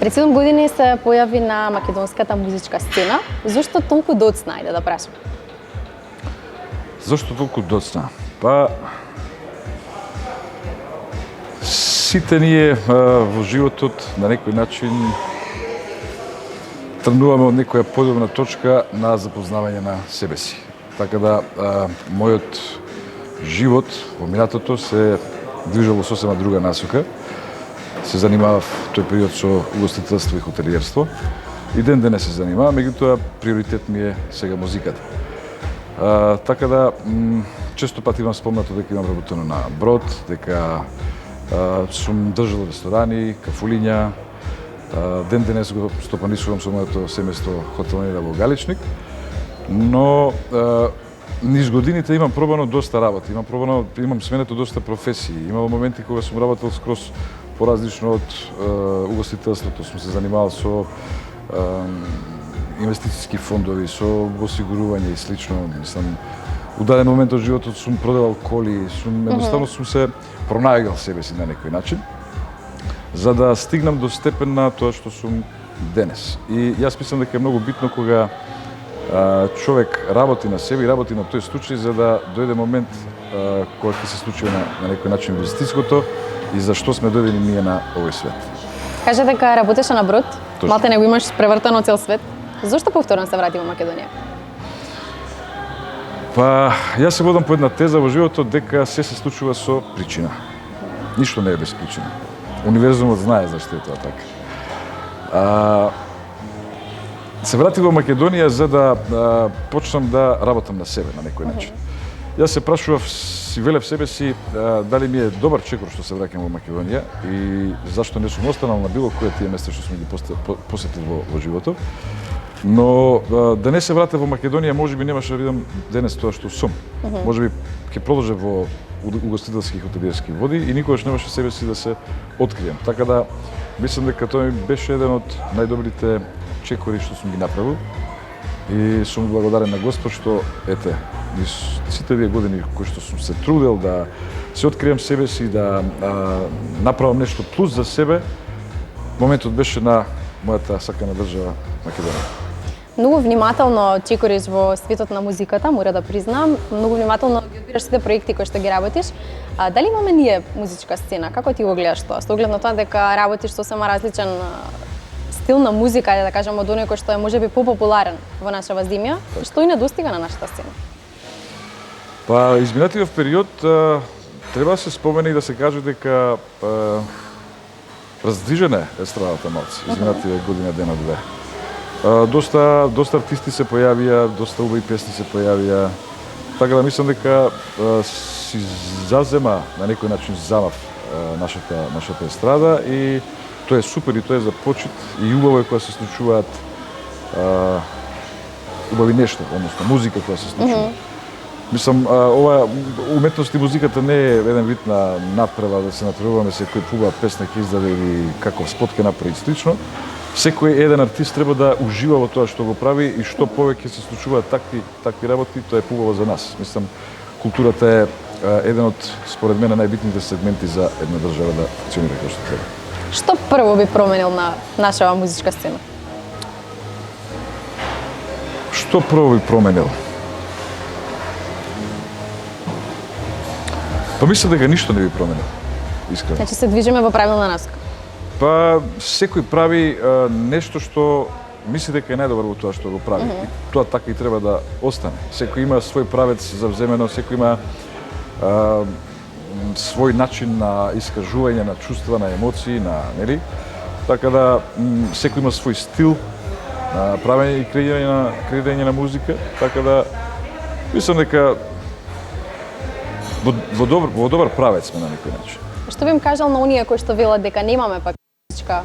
Пред 7 години се појави на македонската музичка сцена. Зошто толку доцна, ајде да прашам? Зошто толку доцна? Па сите ние во животот на некој начин тргнуваме од некоја подобна точка на запознавање на себе си. Така да мојот живот во минатото се движел во сосема друга насока. Се занимавав тој период со угостителство и хотелиерство. И ден денес се занимавам, меѓутоа приоритет ми е сега музиката. Така да често пати имам спомнато дека имам работено на брод, дека сум држал ресторани, кафулиња. Ден денес го стопанисувам со моето семејство хотелнија во Галичник. Но низ годините имам пробано доста работи, имам сменето доста професии. Имало моменти кога сум работел скроз поразлично од угостителството, сум се занимавал со инвестициски фондови, со осигурување и слично. Мислам, у даден момент од животот сум продавал коли, едноставно сум се пронајгал себе си на некој начин, за да стигнам до степен на тоа што сум денес. И јас мислам дека е многу битно кога човек работи на себе и работи на тој случај, за да дојде момент кога ќе се случи на некој начин инвестицијското и зашто сме дојдени ние на овој свет. Кажа дека работеше на брод, малте го имаш превртено цел свет. Зошто повторно се врати во Македонија? Па, јас се водам по една теза во животот дека се случува со причина. Ништо не е без причина. Универзумот знае зашто е тоа така. Се вратив во Македонија за да почнам да работам на себе на некој начин. Јас се прашував, си велев себе си, дали ми е добар чекор што се враќам во Македонија и зашто не сум останал на било која тие места што сум ги посетил во животот. Но да не се вратев во Македонија, можеби немаше да видам денес тоа што сум. Можеби ќе продолжев во угостителски и хотелиерски води и никогаш немаше себе си да се открием. Така да мислам дека тоа ми беше еден од најдобрите чекори што сум ги направил и сум благодарен на Господ што ете сите овие години кои што сум се трудел да се открием себе си, да направам нешто плюс за себе, моментот беше на мојата сакана држава Македонија. Многу внимателно чекориш во светот на музиката, мора да признам. Многу внимателно ги одбираш сите проекти кои што ги работиш. Дали имаме ние музичка сцена? Како ти го гледаш тоа? Со оглед на тоа дека работиш сосема различен стил на музика, да кажам, од оној кој што е можеби попопуларен во нашава земја, што и не достига на нашата сцена. Па, изминатиот период треба да се спомене и да се каже дека раздвижена е естрадата малце, изминативе година дена-две. Доста артисти се појавија, доста убави песни се појавија. Така да мислам дека си зазема на некој начин замав нашата естрада и тоа е супер и тоа е за почит и убаво е кога се случуваат убави нешто, односно музика која се случува. Мислам, ова уметност и музиката не е еден вид на надпревар да се натпреваруваме секој убава песна ќе издаде или каков спот ќе направи слично. Секој еден артист треба да ужива во тоа што го прави и што повеќе се случуваат такви работи, тоа е убаво за нас. Мислам, културата е еден од според мене најбитните сегменти за една држава да функционира како што треба. Што прво би променил на нашава музичка сцена? Што прво би променил? Па мислам дека ништо не би променил, искрено. Значи се движиме во правилна насока. Па секој прави нешто што мисли дека е најдобро во тоа што го прави. И тоа така и треба да остане. Секој има свој правец завземено, секој има свој начин на искажување на чувства, на емоции, нели? Така да секој има свој стил на правење и креирање на музика, така да мислам дека во добар правец сме на некој начин. Што би им кажал на оние кои што велат дека немаме пак музичка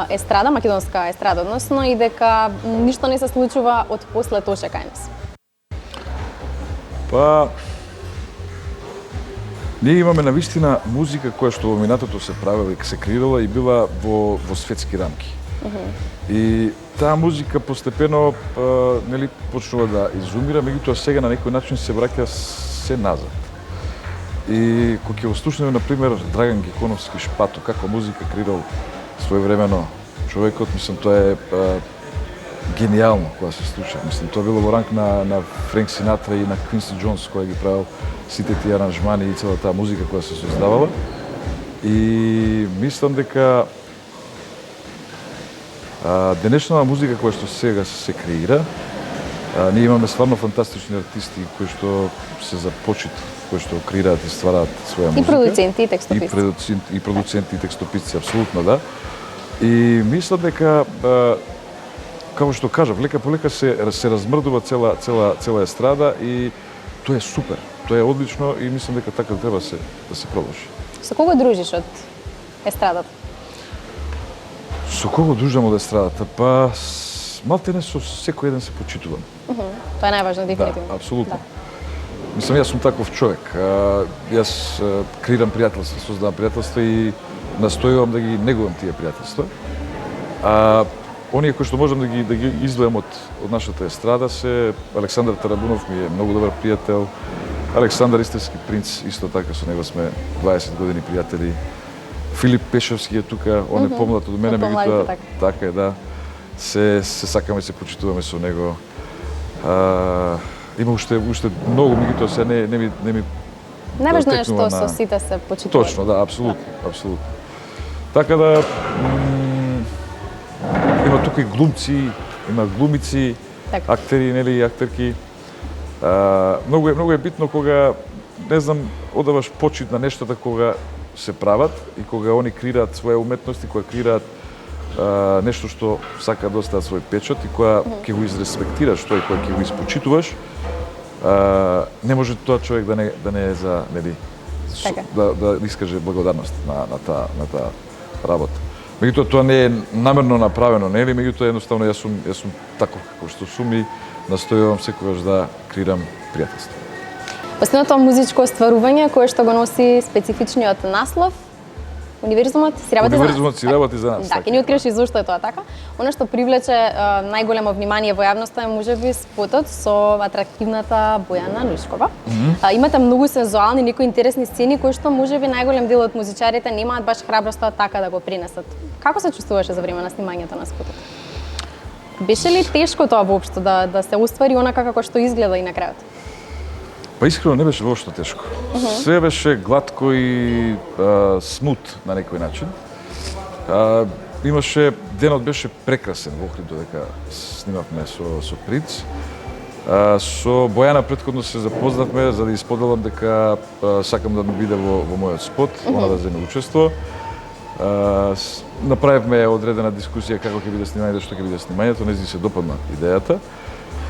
естрада, македонска естрада, односно и дека ништо не се случува од после Тоше кај нас? Па ние имаме навистина музика која што во минатото се правела и се креирала и била во светски рамки. И таа музика постепено нели почнува да изумира, меѓутоа сега на некој начин се враќа се назад. И кога ќе го слушнеме, например, Драган Геконовски Шпато, каква музика креирал своевремено човекот, мислам, тоа е генијално кога се случи. Мислам, тоа било во ранг на Френк Синатра и на Квинси Джонс, кој ги правил сите тие аранжмани и цела таа музика која се создавала. И мислам дека денешната музика која што сега се креира, ние имаме стварно фантастични артисти кои што се за почит, кои што креираат и ствараат своја музика. И продуценти и текстописци. И продуценти и текстописци, апсолутно да. И мислам дека како што кажав, лека по лека се размрдува цела естрада и тоа е супер. Тоа е одлично и мислам дека така треба да се продолжи. Со кого дружиш од естрадата? Со кого дружам од естрадата? Па малтене со секој еден се почитувам. Тоа е најважно, дефинитивно. Да, апсолутно. Мислам, јас сум таков човек. Јас креирам пријателства, создавам пријателства и настојувам да ги негувам тие пријателства. Оние кои што можам да ги издвојам од нашата естрада се Александар Тарабунов ми е многу добар пријател. Александар Истерски принц, исто така со него сме 20 години пријатели. Филип Пешевски е тука, он е помлад од мене, меѓутоа така е, да. Се сакаме, се почитуваме со него. Има уште многу, меѓутоа се не ми Најважно е што со сите се почитува. Точно, да, апсолутно, апсолутно. Така да има тука и глумци, има глумици, актери, нели, актерки. Многу е битно кога, не знам, одаваш почит на нештата кога се прават и кога они креираат своја уметност и кога креираат нешто што сака да остават свој печат и кога ќе го изреспектираш тој, кога ќе го испочитуваш, не може тоа човек да не е за, нели, да искаже благодарност на таа работа. Меѓутоа тоа не е намерно направено, нели, меѓутоа едноставно јас сум таков како што сум и настојувам секогаш да креирам пријателство. Последното музичко остварување кое што го носи специфичниот наслов, Универзумот си работи за нас. Универзумот си работи за нас. Да, ќе ни откриеш и зошто е тоа така. Она што привлече најголемо внимание во јавноста е можеби спотот со атрактивната Бојана Нишкова. Имате многу сензуални, некои интересни сцени кои што можеби најголем дел од музичарите немаат баш храброста така да го пренесат. Како се чувствуваше за време на снимањето на спотот? Беше ли тешко тоа воопшто да се оствари онака како што изгледа и на крајот? Па искрено не беше воопшто тешко. Све беше гладко и смут на некој начин. Денот беше прекрасен во Охрид додека снимавме со Принц. Со Бојана претходно се запознавме за да исподелам дека сакам да ми биде во мојот спот, она да земе учество. Направивме одредена дискусија како ќе биде снимањето, што ќе биде снимањето, нејзи се допадна идејата.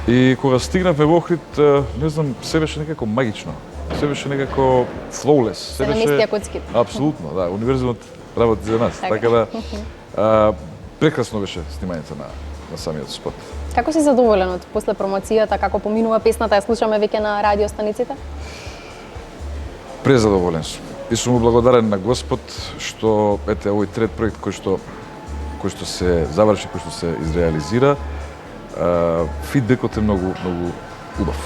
И кога стигнавме во Охрид, не знам, се беше некако магично. Се беше некако flawless. Се наместија коцките. Апсолутно, да. Универзумот работи за нас. Така да, прекрасно беше снимањето на самиот спот. Како си задоволен од после промоцијата, како поминува песната, ја слушаме веќе на радиостаниците? Презадоволен сум. И сум му благодарен на Господ што ете овој трет проект кој што се заврши, кој што се изреализира. Фидбекот е многу убав.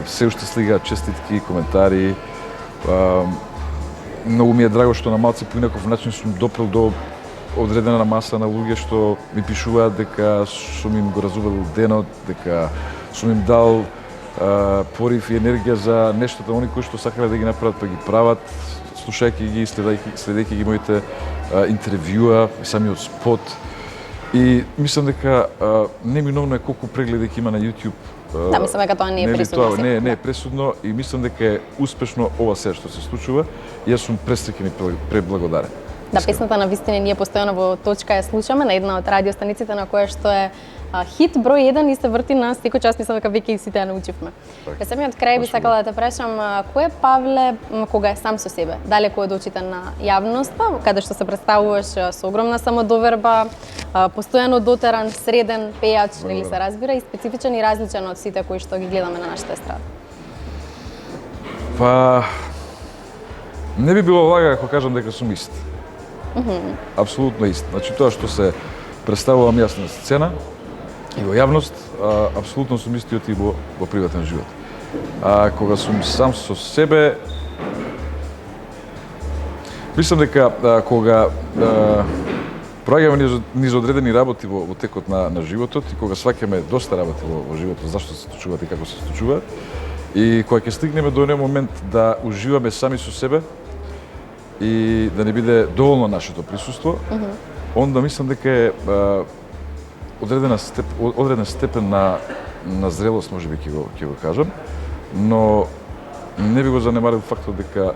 Се уште слигаат честитки, коментари. Многу ми е драго што на малце по инаков начин сум допрел до одредена маса на луѓе што ми пишуваат дека сум им го разувал денот, дека сум им дал порив и енергија за нештата они кои што сакале да ги направат, па ги прават, слушајќи ги, следејќи ги моите интервјуа, самиот спот. И мислам дека неминовно е колку прегледи ќе има на YouTube. Да, мислам дека тоа не е пресудно. Не е пресудно и мислам дека е успешно ова се што се случува и јас сум пресреќен и преблагодарен. Да, песната на вистина ние постојано во точка ја слушаме на една од радиостаниците на која што е хит број 1 и се врти на секој час, мислам дека веќе и сите ја научивме. Пред самиот крај би сакала да те прашам кој е Павле кога е сам со себе, далеку од очите на јавноста, каде што се представуваш со огромна самодоверба, постојано дотеран, среден пејач, нели се разбира, и специфичен и различен од сите кои што ги гледаме на нашата естрада. Па не би било лага ако кажам дека сум ист. Апсолутно ист. Значи тоа што се представувам јас на сцена и во јавност, апсолутно сум истиот и во приватен живот. Кога сум сам со себе, мислам дека кога проаѓаме низ одредени работи во текот на животот и кога сваќаме доста работи во животот, зашто се случуваат и како се случуваат, и кога ќе стигнеме до еден момент да уживаме сами со себе и да не биде доволно нашето присуство, онда мислам дека е одреден степен на зрелост, можеби ќе го кажам, но не би го занемарил фактот дека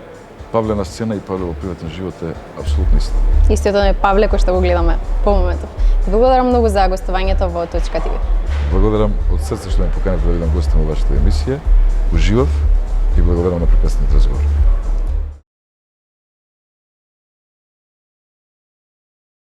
Павле на сцена и Павле во приватен живот е апсолутно исто. Истото е Павле кој што го гледаме по моментов. Ти благодарам многу за гостувањето во Точка ТВ. Благодарам од срце што ме поканете да бидам гостин во вашата емисија. Уживав и благодарам на прекрасниот разговор.